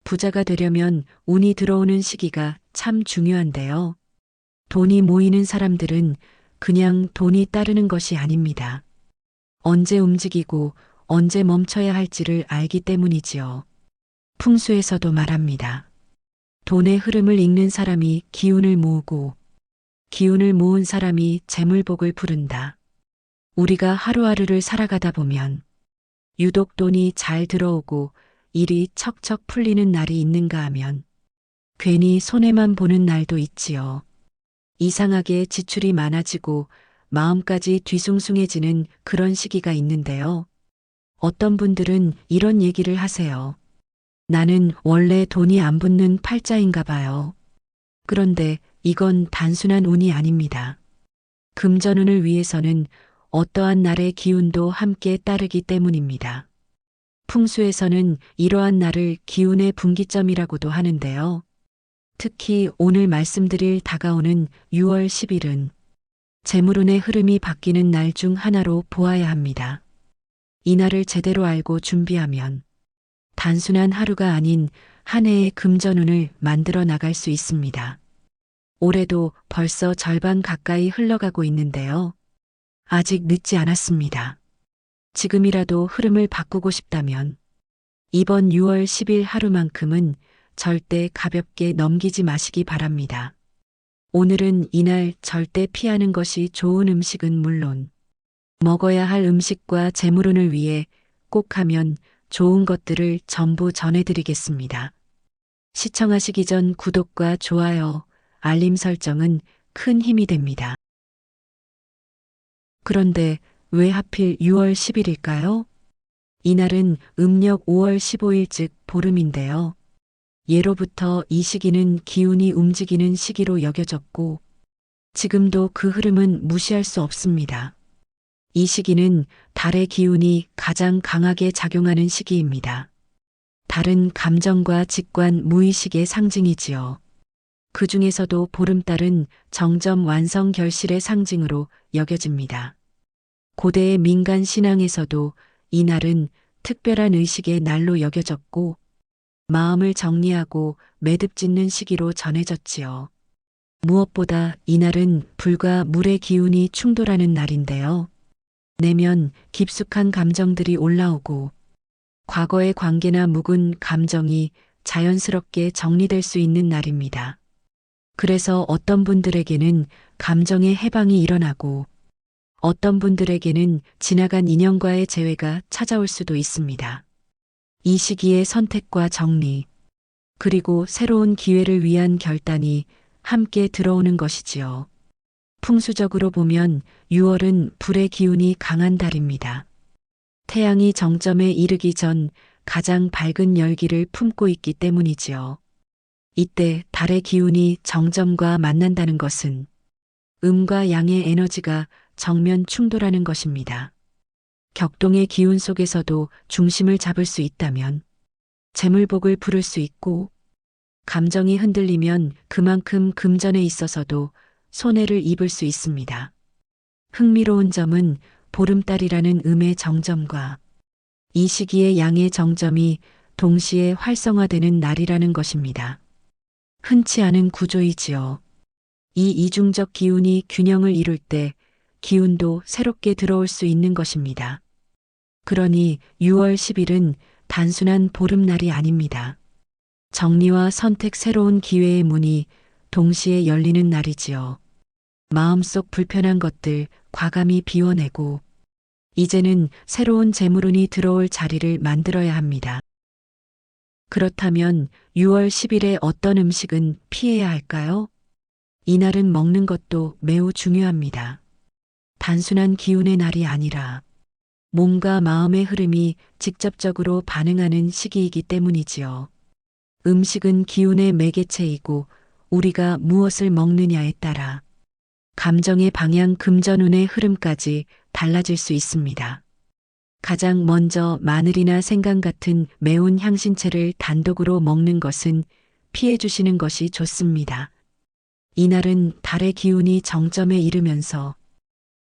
부자가 되려면 운이 들어오는 시기가 참 중요한데요. 돈이 모이는 사람들은 그냥 돈이 따르는 것이 아닙니다. 언제 움직이고 언제 멈춰야 할지를 알기 때문이지요. 풍수에서도 말합니다. 돈의 흐름을 읽는 사람이 기운을 모으고 기운을 모은 사람이 재물복을 부른다. 우리가 하루하루를 살아가다 보면 유독 돈이 잘 들어오고 일이 척척 풀리는 날이 있는가 하면 괜히 손해만 보는 날도 있지요. 이상하게 지출이 많아지고 마음까지 뒤숭숭해지는 그런 시기가 있는데요. 어떤 분들은 이런 얘기를 하세요. 나는 원래 돈이 안 붙는 팔자인가 봐요. 그런데 이건 단순한 운이 아닙니다. 금전운을 위해서는 어떠한 날의 기운도 함께 따르기 때문입니다. 풍수에서는 이러한 날을 기운의 분기점이라고도 하는데요. 특히 오늘 말씀드릴 다가오는 6월 10일은 재물운의 흐름이 바뀌는 날 중 하나로 보아야 합니다. 이 날을 제대로 알고 준비하면 단순한 하루가 아닌 한 해의 금전운을 만들어 나갈 수 있습니다. 올해도 벌써 절반 가까이 흘러가고 있는데요. 아직 늦지 않았습니다. 지금이라도 흐름을 바꾸고 싶다면 이번 6월 10일 하루만큼은 절대 가볍게 넘기지 마시기 바랍니다. 오늘은 이날 절대 피하는 것이 좋은 음식은 물론 먹어야 할 음식과 재물운을 위해 꼭 하면 좋은 것들을 전부 전해드리겠습니다. 시청하시기 전 구독과 좋아요, 알림 설정은 큰 힘이 됩니다. 그런데 왜 하필 6월 10일일까요? 이날은 음력 5월 15일 즉 보름인데요. 예로부터 이 시기는 기운이 움직이는 시기로 여겨졌고 지금도 그 흐름은 무시할 수 없습니다. 이 시기는 달의 기운이 가장 강하게 작용하는 시기입니다. 달은 감정과 직관, 무의식의 상징이지요. 그 중에서도 보름달은 정점 완성 결실의 상징으로 여겨집니다. 고대의 민간 신앙에서도 이 날은 특별한 의식의 날로 여겨졌고 마음을 정리하고 매듭 짓는 시기로 전해졌지요. 무엇보다 이날은 불과 물의 기운이 충돌하는 날인데요. 내면 깊숙한 감정들이 올라오고 과거의 관계나 묵은 감정이 자연스럽게 정리될 수 있는 날입니다. 그래서 어떤 분들에게는 감정의 해방이 일어나고 어떤 분들에게는 지나간 인연과의 재회가 찾아올 수도 있습니다. 이 시기의 선택과 정리, 그리고 새로운 기회를 위한 결단이 함께 들어오는 것이지요. 풍수적으로 보면 6월은 불의 기운이 강한 달입니다. 태양이 정점에 이르기 전 가장 밝은 열기를 품고 있기 때문이지요. 이때 달의 기운이 정점과 만난다는 것은 음과 양의 에너지가 정면 충돌하는 것입니다. 격동의 기운 속에서도 중심을 잡을 수 있다면 재물복을 부를 수 있고 감정이 흔들리면 그만큼 금전에 있어서도 손해를 입을 수 있습니다. 흥미로운 점은 보름달이라는 음의 정점과 이 시기의 양의 정점이 동시에 활성화되는 날이라는 것입니다. 흔치 않은 구조이지요. 이 이중적 기운이 균형을 이룰 때 기운도 새롭게 들어올 수 있는 것입니다. 그러니 6월 10일은 단순한 보름날이 아닙니다. 정리와 선택 새로운 기회의 문이 동시에 열리는 날이지요. 마음속 불편한 것들 과감히 비워내고 이제는 새로운 재물운이 들어올 자리를 만들어야 합니다. 그렇다면 6월 10일에 어떤 음식은 피해야 할까요? 이날은 먹는 것도 매우 중요합니다. 단순한 기운의 날이 아니라 몸과 마음의 흐름이 직접적으로 반응하는 시기이기 때문이지요. 음식은 기운의 매개체이고 우리가 무엇을 먹느냐에 따라 감정의 방향, 금전운의 흐름까지 달라질 수 있습니다. 가장 먼저 마늘이나 생강 같은 매운 향신채를 단독으로 먹는 것은 피해 주시는 것이 좋습니다. 이날은 달의 기운이 정점에 이르면서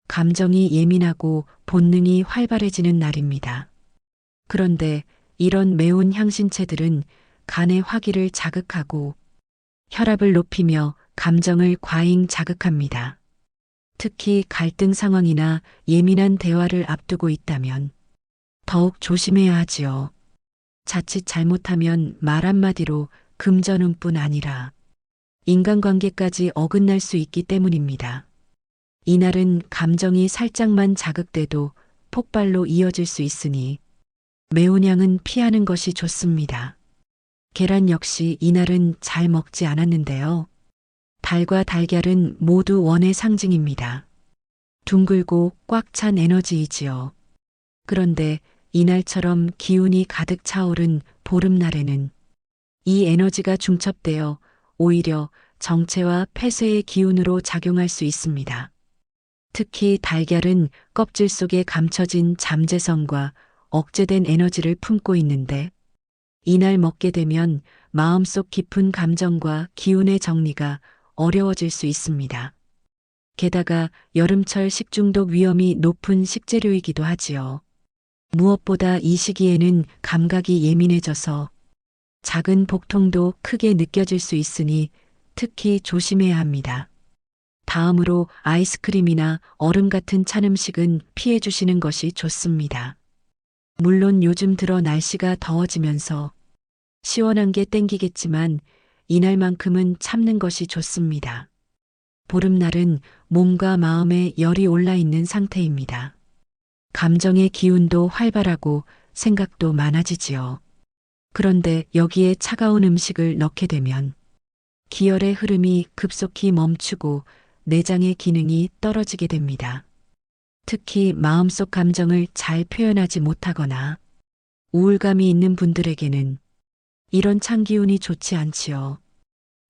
감정이 예민하고 본능이 활발해지는 날입니다. 그런데 이런 매운 향신채들은 간의 화기를 자극하고 혈압을 높이며 감정을 과잉 자극합니다. 특히 갈등 상황이나 예민한 대화를 앞두고 있다면 더욱 조심해야 하지요. 자칫 잘못하면 말 한마디로 금전운뿐 아니라 인간관계까지 어긋날 수 있기 때문입니다. 이날은 감정이 살짝만 자극돼도 폭발로 이어질 수 있으니 매운 양은 피하는 것이 좋습니다. 계란 역시 이날은 잘 먹지 않았는데요. 달과 달걀은 모두 원의 상징입니다. 둥글고 꽉 찬 에너지이지요. 그런데 이날처럼 기운이 가득 차오른 보름날에는 이 에너지가 중첩되어 오히려 정체와 폐쇄의 기운으로 작용할 수 있습니다. 특히 달걀은 껍질 속에 감춰진 잠재성과 억제된 에너지를 품고 있는데 이날 먹게 되면 마음속 깊은 감정과 기운의 정리가 어려워질 수 있습니다. 게다가 여름철 식중독 위험이 높은 식재료이기도 하지요. 무엇보다 이 시기에는 감각이 예민해져서 작은 복통도 크게 느껴질 수 있으니 특히 조심해야 합니다. 다음으로 아이스크림이나 얼음 같은 찬 음식은 피해 주시는 것이 좋습니다. 물론 요즘 들어 날씨가 더워지면서 시원한 게 땡기겠지만 이날만큼은 참는 것이 좋습니다. 보름날은 몸과 마음에 열이 올라 있는 상태입니다. 감정의 기운도 활발하고 생각도 많아지지요. 그런데 여기에 차가운 음식을 넣게 되면 기혈의 흐름이 급속히 멈추고 내장의 기능이 떨어지게 됩니다. 특히 마음속 감정을 잘 표현하지 못하거나 우울감이 있는 분들에게는 이런 찬 기운이 좋지 않지요.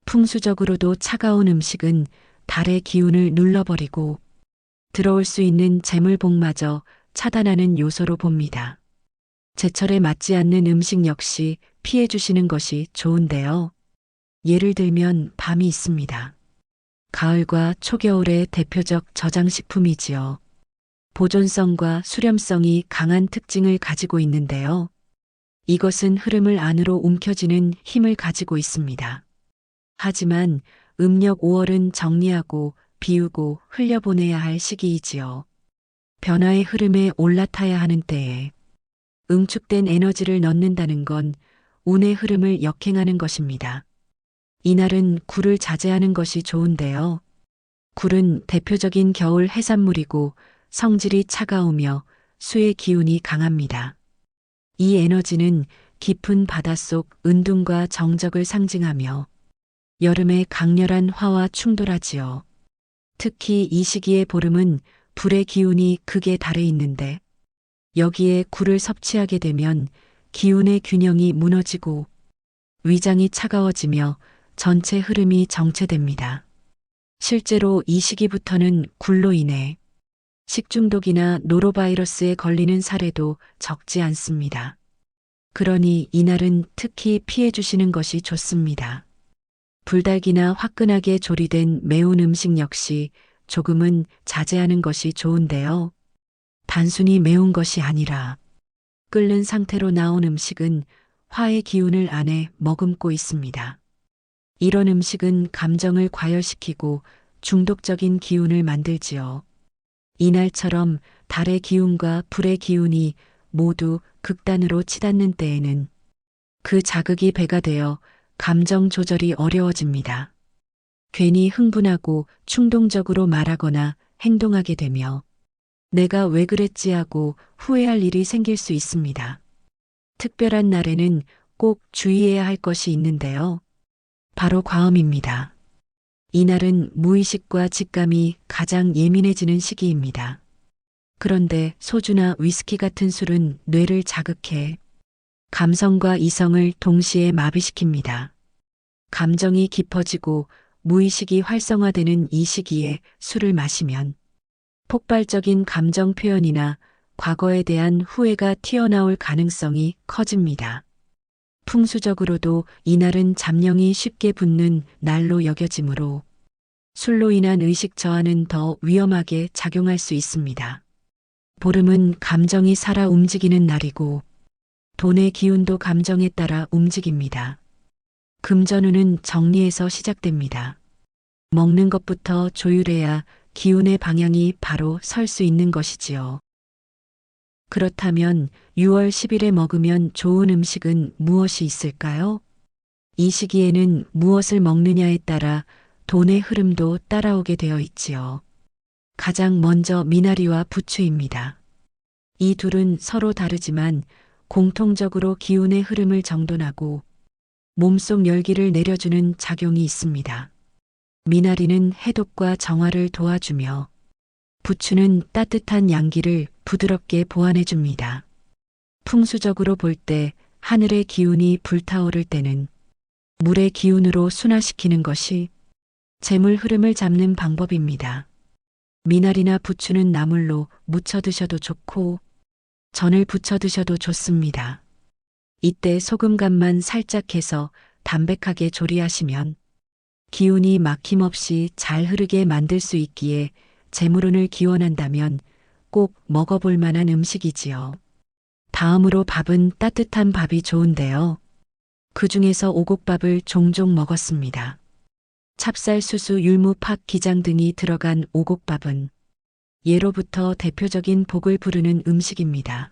풍수적으로도 차가운 음식은 달의 기운을 눌러버리고 들어올 수 있는 재물복마저 차단하는 요소로 봅니다. 제철에 맞지 않는 음식 역시 피해 주시는 것이 좋은데요. 예를 들면 밤이 있습니다. 가을과 초겨울의 대표적 저장식품이지요. 보존성과 수렴성이 강한 특징을 가지고 있는데요. 이것은 흐름을 안으로 움켜쥐는 힘을 가지고 있습니다. 하지만 음력 5월은 정리하고 비우고 흘려보내야 할 시기이지요. 변화의 흐름에 올라타야 하는 때에 응축된 에너지를 넣는다는 건 운의 흐름을 역행하는 것입니다. 이날은 굴을 자제하는 것이 좋은데요. 굴은 대표적인 겨울 해산물이고 성질이 차가우며 수의 기운이 강합니다. 이 에너지는 깊은 바닷속 은둔과 정적을 상징하며 여름의 강렬한 화와 충돌하지요. 특히 이 시기의 보름은 불의 기운이 극에 달해 있는데 여기에 굴을 섭취하게 되면 기운의 균형이 무너지고 위장이 차가워지며 전체 흐름이 정체됩니다. 실제로 이 시기부터는 굴로 인해 식중독이나 노로바이러스에 걸리는 사례도 적지 않습니다. 그러니 이날은 특히 피해 주시는 것이 좋습니다. 불달기나 화끈하게 조리된 매운 음식 역시 조금은 자제하는 것이 좋은데요. 단순히 매운 것이 아니라 끓는 상태로 나온 음식은 화의 기운을 안에 머금고 있습니다. 이런 음식은 감정을 과열시키고 중독적인 기운을 만들지요. 이날처럼 달의 기운과 불의 기운이 모두 극단으로 치닫는 때에는 그 자극이 배가 되어 감정 조절이 어려워집니다. 괜히 흥분하고 충동적으로 말하거나 행동하게 되며 내가 왜 그랬지 하고 후회할 일이 생길 수 있습니다. 특별한 날에는 꼭 주의해야 할 것이 있는데요. 바로 과음입니다. 이날은 무의식과 직감이 가장 예민해지는 시기입니다. 그런데 소주나 위스키 같은 술은 뇌를 자극해 감성과 이성을 동시에 마비시킵니다. 감정이 깊어지고 무의식이 활성화되는 이 시기에 술을 마시면 폭발적인 감정 표현이나 과거에 대한 후회가 튀어나올 가능성이 커집니다. 풍수적으로도 이날은 잡령이 쉽게 붙는 날로 여겨지므로 술로 인한 의식 저하는 더 위험하게 작용할 수 있습니다. 보름은 감정이 살아 움직이는 날이고 돈의 기운도 감정에 따라 움직입니다. 금전운은 정리에서 시작됩니다. 먹는 것부터 조율해야 기운의 방향이 바로 설 수 있는 것이지요. 그렇다면 6월 10일에 먹으면 좋은 음식은 무엇이 있을까요? 이 시기에는 무엇을 먹느냐에 따라 돈의 흐름도 따라오게 되어 있지요. 가장 먼저 미나리와 부추입니다. 이 둘은 서로 다르지만 공통적으로 기운의 흐름을 정돈하고 몸속 열기를 내려주는 작용이 있습니다. 미나리는 해독과 정화를 도와주며 부추는 따뜻한 양기를 부드럽게 보완해줍니다. 풍수적으로 볼 때 하늘의 기운이 불타오를 때는 물의 기운으로 순화시키는 것이 재물 흐름을 잡는 방법입니다. 미나리나 부추는 나물로 무쳐 드셔도 좋고 전을 부쳐 드셔도 좋습니다. 이때 소금 간만 살짝 해서 담백하게 조리하시면 기운이 막힘없이 잘 흐르게 만들 수 있기에 재물운을 기원한다면 꼭 먹어볼 만한 음식이지요. 다음으로 밥은 따뜻한 밥이 좋은데요. 그 중에서 오곡밥을 종종 먹었습니다. 찹쌀, 수수, 율무, 팥, 기장 등이 들어간 오곡밥은 예로부터 대표적인 복을 부르는 음식입니다.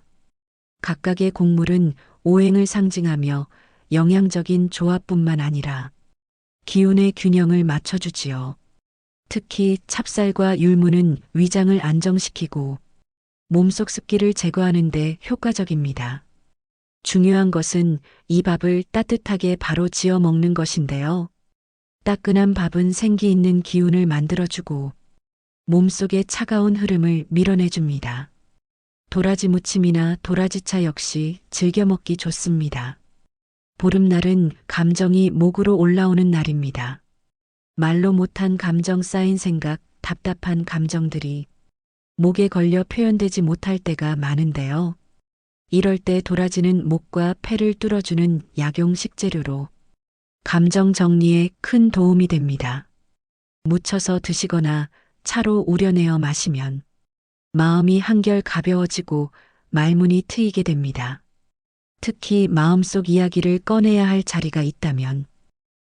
각각의 곡물은 오행을 상징하며 영양적인 조합뿐만 아니라 기운의 균형을 맞춰주지요. 특히 찹쌀과 율무는 위장을 안정시키고 몸속 습기를 제거하는 데 효과적입니다. 중요한 것은 이 밥을 따뜻하게 바로 지어 먹는 것인데요. 따끈한 밥은 생기 있는 기운을 만들어주고 몸속의 차가운 흐름을 밀어내줍니다. 도라지 무침이나 도라지차 역시 즐겨 먹기 좋습니다. 보름날은 감정이 목으로 올라오는 날입니다. 말로 못한 감정 쌓인 생각, 답답한 감정들이 목에 걸려 표현되지 못할 때가 많은데요. 이럴 때 도라지는 목과 폐를 뚫어주는 약용 식재료로 감정 정리에 큰 도움이 됩니다. 무쳐서 드시거나 차로 우려내어 마시면 마음이 한결 가벼워지고 말문이 트이게 됩니다. 특히 마음속 이야기를 꺼내야 할 자리가 있다면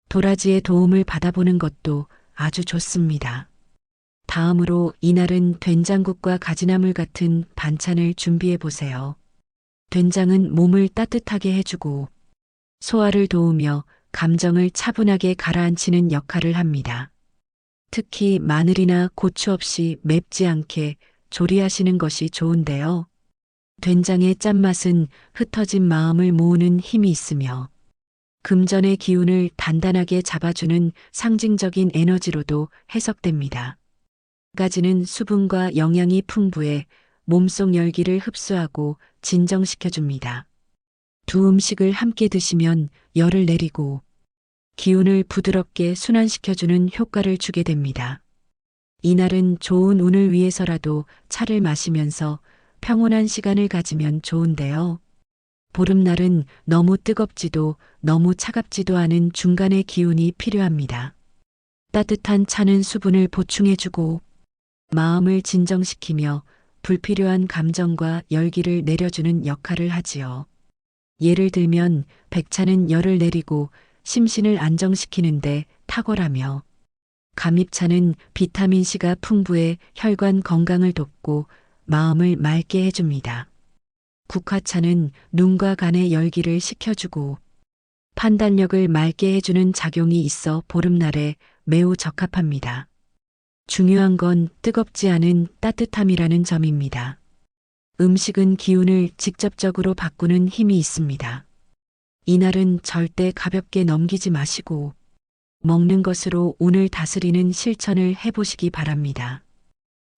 도라지의 도움을 받아보는 것도 아주 좋습니다. 다음으로 이날은 된장국과 가지나물 같은 반찬을 준비해 보세요. 된장은 몸을 따뜻하게 해주고 소화를 도우며 감정을 차분하게 가라앉히는 역할을 합니다. 특히 마늘이나 고추 없이 맵지 않게 조리하시는 것이 좋은데요. 된장의 짠맛은 흩어진 마음을 모으는 힘이 있으며 금전의 기운을 단단하게 잡아주는 상징적인 에너지로도 해석됩니다. 가지는 수분과 영양이 풍부해 몸속 열기를 흡수하고 진정시켜줍니다. 두 음식을 함께 드시면 열을 내리고 기운을 부드럽게 순환시켜주는 효과를 주게 됩니다. 이날은 좋은 운을 위해서라도 차를 마시면서 평온한 시간을 가지면 좋은데요. 보름날은 너무 뜨겁지도 너무 차갑지도 않은 중간의 기운이 필요합니다. 따뜻한 차는 수분을 보충해주고 마음을 진정시키며 불필요한 감정과 열기를 내려주는 역할을 하지요. 예를 들면 백차는 열을 내리고 심신을 안정시키는데 탁월하며 감잎차는 비타민C가 풍부해 혈관 건강을 돕고 마음을 맑게 해줍니다. 국화차는 눈과 간의 열기를 식혀주고 판단력을 맑게 해주는 작용이 있어 보름날에 매우 적합합니다. 중요한 건 뜨겁지 않은 따뜻함이라는 점입니다. 음식은 기운을 직접적으로 바꾸는 힘이 있습니다. 이날은 절대 가볍게 넘기지 마시고 먹는 것으로 운을 다스리는 실천을 해보시기 바랍니다.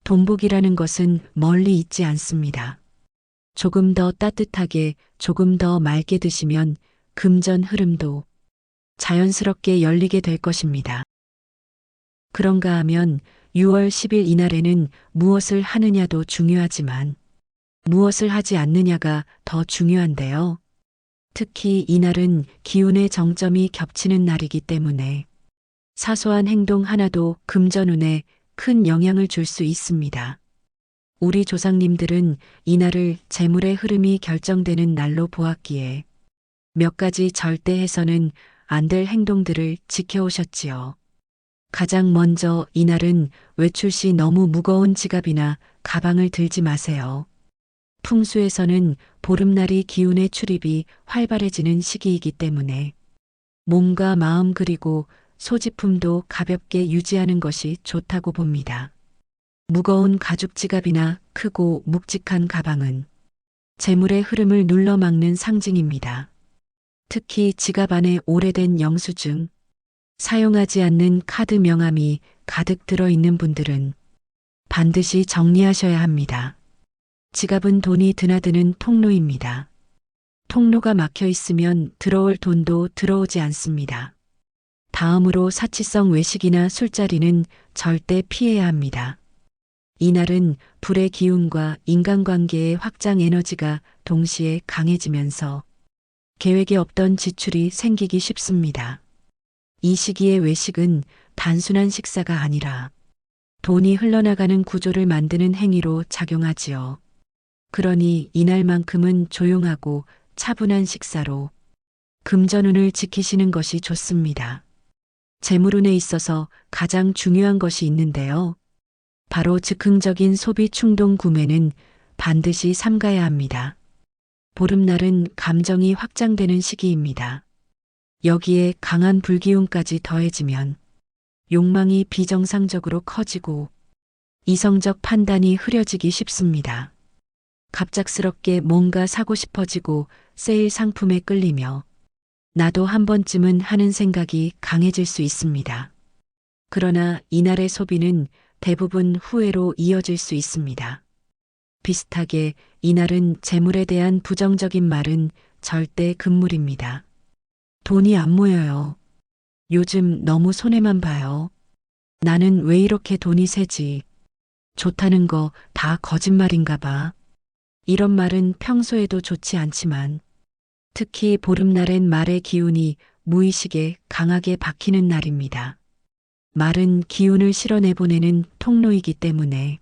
돈복이라는 것은 멀리 있지 않습니다. 조금 더 따뜻하게, 조금 더 맑게 드시면 금전 흐름도 자연스럽게 열리게 될 것입니다. 그런가 하면 6월 10일 이날에는 무엇을 하느냐도 중요하지만 무엇을 하지 않느냐가 더 중요한데요. 특히 이날은 기운의 정점이 겹치는 날이기 때문에 사소한 행동 하나도 금전운에 큰 영향을 줄 수 있습니다. 우리 조상님들은 이날을 재물의 흐름이 결정되는 날로 보았기에 몇 가지 절대해서는 안 될 행동들을 지켜오셨지요. 가장 먼저 이날은 외출 시 너무 무거운 지갑이나 가방을 들지 마세요. 풍수에서는 보름날이 기운의 출입이 활발해지는 시기이기 때문에 몸과 마음 그리고 소지품도 가볍게 유지하는 것이 좋다고 봅니다. 무거운 가죽 지갑이나 크고 묵직한 가방은 재물의 흐름을 눌러막는 상징입니다. 특히 지갑 안에 오래된 영수증, 사용하지 않는 카드 명함이 가득 들어있는 분들은 반드시 정리하셔야 합니다. 지갑은 돈이 드나드는 통로입니다. 통로가 막혀 있으면 들어올 돈도 들어오지 않습니다. 다음으로 사치성 외식이나 술자리는 절대 피해야 합니다. 이날은 불의 기운과 인간관계의 확장 에너지가 동시에 강해지면서 계획에 없던 지출이 생기기 쉽습니다. 이 시기의 외식은 단순한 식사가 아니라 돈이 흘러나가는 구조를 만드는 행위로 작용하지요. 그러니 이날만큼은 조용하고 차분한 식사로 금전운을 지키시는 것이 좋습니다. 재물운에 있어서 가장 중요한 것이 있는데요. 바로 즉흥적인 소비 충동 구매는 반드시 삼가야 합니다. 보름날은 감정이 확장되는 시기입니다. 여기에 강한 불기운까지 더해지면 욕망이 비정상적으로 커지고 이성적 판단이 흐려지기 쉽습니다. 갑작스럽게 뭔가 사고 싶어지고 세일 상품에 끌리며 나도 한 번쯤은 하는 생각이 강해질 수 있습니다. 그러나 이날의 소비는 대부분 후회로 이어질 수 있습니다. 비슷하게 이날은 재물에 대한 부정적인 말은 절대 금물입니다. 돈이 안 모여요. 요즘 너무 손해만 봐요. 나는 왜 이렇게 돈이 새지? 좋다는 거 다 거짓말인가 봐. 이런 말은 평소에도 좋지 않지만 특히 보름날엔 말의 기운이 무의식에 강하게 박히는 날입니다. 말은 기운을 실어내보내는 통로이기 때문에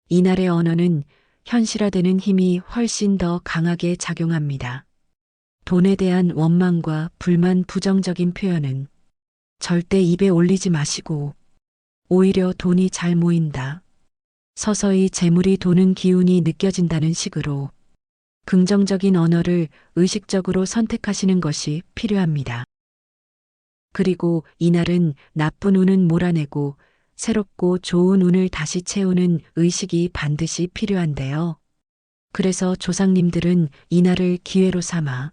이날의 언어는 현실화되는 힘이 훨씬 더 강하게 작용합니다. 돈에 대한 원망과 불만 부정적인 표현은 절대 입에 올리지 마시고 오히려 돈이 잘 모인다. 서서히 재물이 도는 기운이 느껴진다는 식으로 긍정적인 언어를 의식적으로 선택하시는 것이 필요합니다. 그리고 이날은 나쁜 운은 몰아내고 새롭고 좋은 운을 다시 채우는 의식이 반드시 필요한데요. 그래서 조상님들은 이날을 기회로 삼아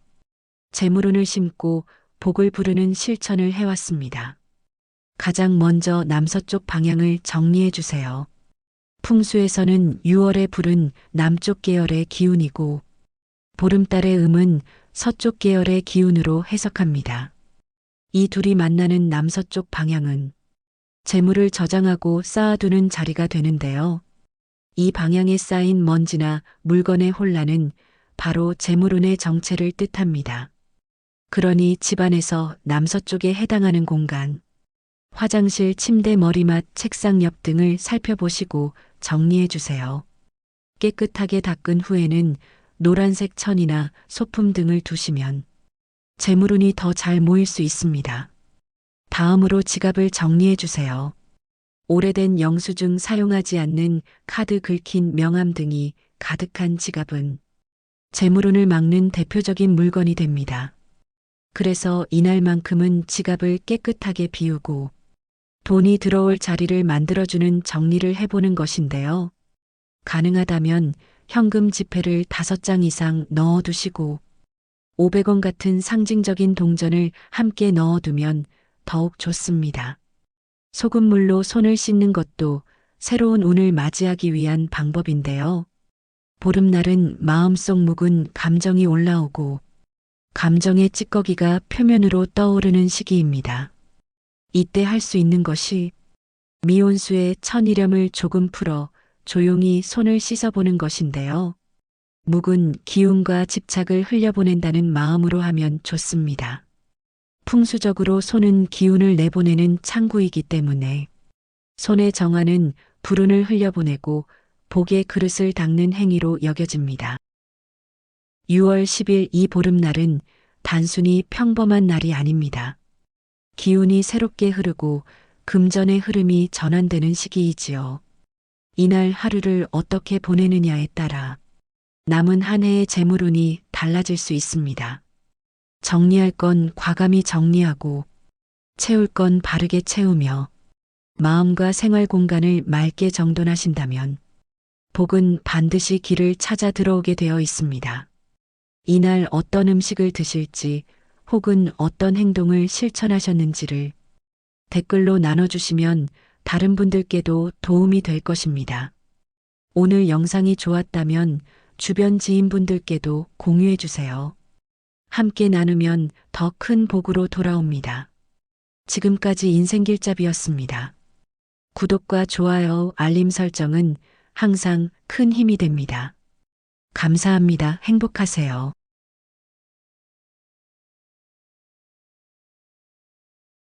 재물운을 심고 복을 부르는 실천을 해왔습니다. 가장 먼저 남서쪽 방향을 정리해 주세요. 풍수에서는 6월의 불은 남쪽 계열의 기운이고 보름달의 음은 서쪽 계열의 기운으로 해석합니다. 이 둘이 만나는 남서쪽 방향은 재물을 저장하고 쌓아두는 자리가 되는데요. 이 방향에 쌓인 먼지나 물건의 혼란은 바로 재물운의 정체를 뜻합니다. 그러니 집안에서 남서쪽에 해당하는 공간, 화장실, 침대, 머리맡, 책상 옆 등을 살펴보시고 정리해 주세요. 깨끗하게 닦은 후에는 노란색 천이나 소품 등을 두시면 재물운이 더 잘 모일 수 있습니다. 다음으로 지갑을 정리해 주세요. 오래된 영수증, 사용하지 않는 카드, 긁힌 명함 등이 가득한 지갑은 재물운을 막는 대표적인 물건이 됩니다. 그래서 이날만큼은 지갑을 깨끗하게 비우고 돈이 들어올 자리를 만들어주는 정리를 해보는 것인데요. 가능하다면 현금 지폐를 5장 이상 넣어두시고 500원 같은 상징적인 동전을 함께 넣어두면 더욱 좋습니다. 소금물로 손을 씻는 것도 새로운 운을 맞이하기 위한 방법인데요. 보름날은 마음속 묵은 감정이 올라오고 감정의 찌꺼기가 표면으로 떠오르는 시기입니다. 이때 할 수 있는 것이 미온수에 천일염을 조금 풀어 조용히 손을 씻어보는 것인데요. 묵은 기운과 집착을 흘려보낸다는 마음으로 하면 좋습니다. 풍수적으로 손은 기운을 내보내는 창구이기 때문에 손의 정화는 불운을 흘려보내고 복의 그릇을 닦는 행위로 여겨집니다. 6월 10일 이 보름날은 단순히 평범한 날이 아닙니다. 기운이 새롭게 흐르고 금전의 흐름이 전환되는 시기이지요. 이날 하루를 어떻게 보내느냐에 따라 남은 한 해의 재물운이 달라질 수 있습니다. 정리할 건 과감히 정리하고 채울 건 바르게 채우며 마음과 생활 공간을 맑게 정돈하신다면 복은 반드시 길을 찾아 들어오게 되어 있습니다. 이날 어떤 음식을 드실지 혹은 어떤 행동을 실천하셨는지를 댓글로 나눠주시면 다른 분들께도 도움이 될 것입니다. 오늘 영상이 좋았다면 주변 지인분들께도 공유해 주세요. 함께 나누면 더 큰 복으로 돌아옵니다. 지금까지 인생길잡이였습니다. 구독과 좋아요, 알림 설정은 항상 큰 힘이 됩니다. 감사합니다. 행복하세요.